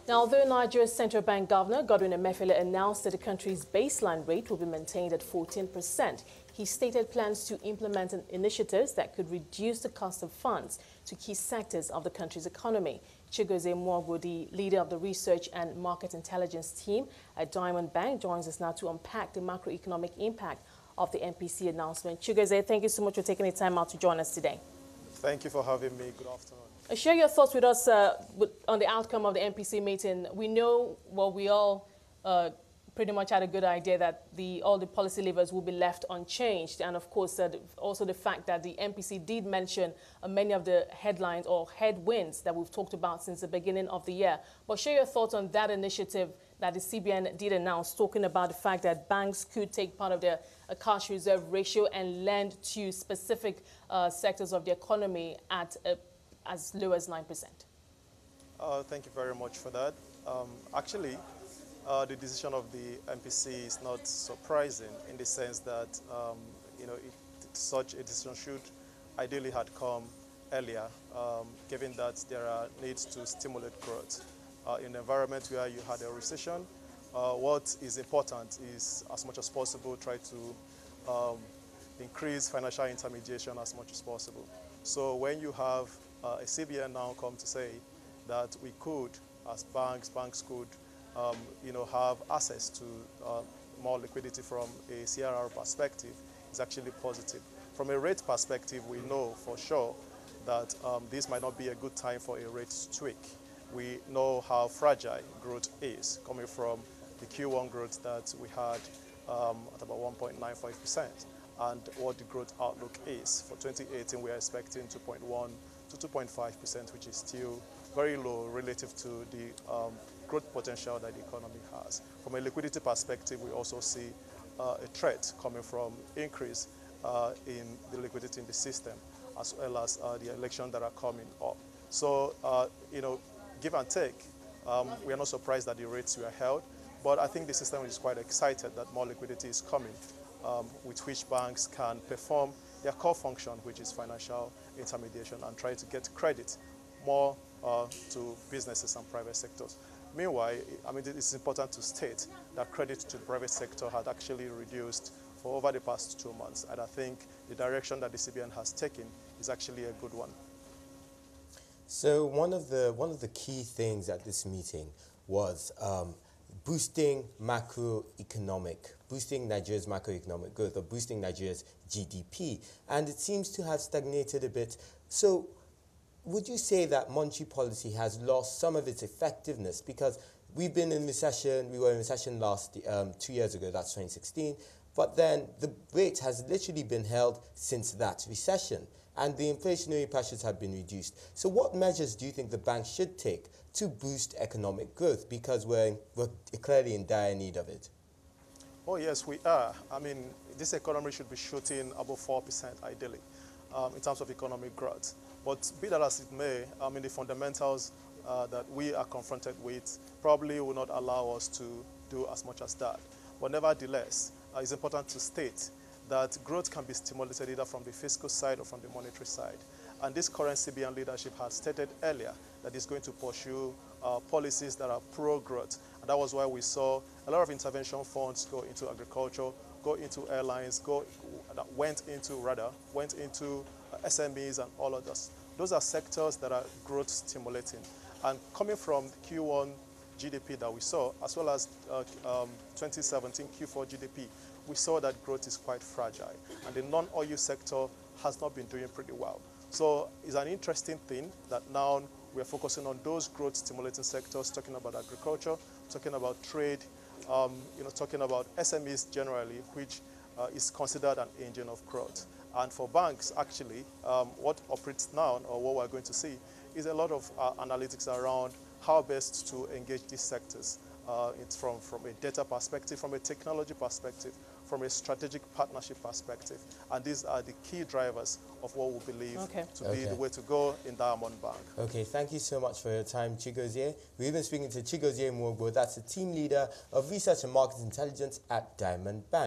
Now, although Nigeria's Central Bank Governor Godwin Emefiele announced that the country's baseline rate will be maintained at 14%, he stated plans to implement initiatives that could reduce the cost of funds to key sectors of the country's economy. Chigozie Muogbo, the leader of the Research and Market Intelligence team at Diamond Bank, joins us now to unpack the macroeconomic impact of the MPC announcement. Chigozie, thank you so much for taking the time out to join us today. Thank you for having me. Good afternoon. Share your thoughts with us on the outcome of the MPC meeting. We know, well, we all pretty much had a good idea that all the policy levers will be left unchanged. And of course, also the fact that the MPC did mention many of the headlines or headwinds that we've talked about since the beginning of the year. But share your thoughts on that initiative that the CBN did announce, talking about the fact that banks could take part of their cash reserve ratio and lend to specific sectors of the economy at as low as 9%. Thank you very much for that. Actually, the decision of the MPC is not surprising in the sense that such a decision should ideally had come earlier, given that there are needs to stimulate growth. In an environment where you had a recession, what is important is, as much as possible, try to increase financial intermediation as much as possible. So when you have a CBN now come to say that we could, as banks could, have access to more liquidity from a CRR perspective, is actually positive. From a rate perspective, we know for sure that this might not be a good time for a rate tweak. We know how fragile growth is, coming from the Q1 growth that we had at about 1.95%, and what the growth outlook is. For 2018, we are expecting 2.1 to 2.5%, which is still very low relative to the growth potential that the economy has. From a liquidity perspective, we also see a threat coming from increase in the liquidity in the system, as well as the elections that are coming up. So, give and take, we are not surprised that the rates were held, but I think the system is quite excited that more liquidity is coming, with which banks can perform their core function, which is financial intermediation, and try to get credit more to businesses and private sectors. Meanwhile, it's important to state that credit to the private sector had actually reduced for over the past 2 months, and I think the direction that the CBN has taken is actually a good one. So one of the key things at this meeting was boosting Nigeria's macroeconomic growth, or boosting Nigeria's GDP, and it seems to have stagnated a bit. So would you say that monetary policy has lost some of its effectiveness? Because we've been in recession, we were in recession 2 years ago, that's 2016, but then the rate has literally been held since that recession, and the inflationary pressures have been reduced. So what measures do you think the bank should take to boost economic growth? Because we're clearly in dire need of it. Oh yes, we are. This economy should be shooting above 4% ideally in terms of economic growth. But be that as it may, the fundamentals that we are confronted with probably will not allow us to do as much as that. But nevertheless, it's important to state that growth can be stimulated either from the fiscal side or from the monetary side. And this current CBN leadership has stated earlier that it's going to pursue policies that are pro-growth. And that was why we saw a lot of intervention funds go into agriculture, go into airlines, went into SMEs and all of those. Those are sectors that are growth stimulating. And coming from Q1 GDP that we saw, as well as 2017 Q4 GDP, we saw that growth is quite fragile. And the non-oil sector has not been doing pretty well. So it's an interesting thing that now we're focusing on those growth stimulating sectors, talking about agriculture, talking about trade, talking about SMEs generally, which is considered an engine of growth. And for banks, actually, what operates now, or what we're going to see, is a lot of analytics around how best to engage these sectors. It's from a data perspective, from a technology perspective, from a strategic partnership perspective. And these are the key drivers of what we believe to be the way to go in Diamond Bank. Okay, thank you so much for your time, Chigozie. We've been speaking to Chigozie Muogbo, that's the team leader of Research and Market Intelligence at Diamond Bank.